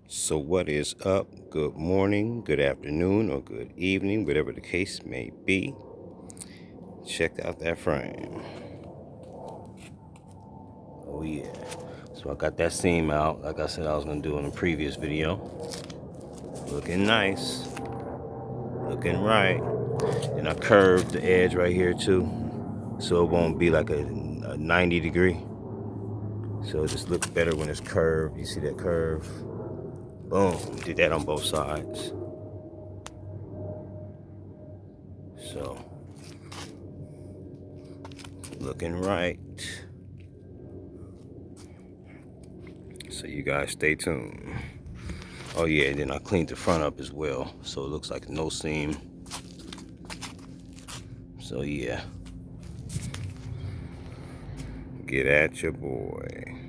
So what is up? Good morning, good afternoon, or good evening, whatever the case may be. Check out that frame. Oh yeah. So I got that seam out, like I said I was gonna do in a previous video. Looking nice. Looking right. And I curved the edge right here too, so it won't be like a 90 degree. So it just looks better when it's curved. You see that curve? Boom. Did that on both sides. So looking right. So you guys stay tuned. Oh yeah, and then I cleaned the front up as well, so it looks like no seam. So yeah, get at your boy.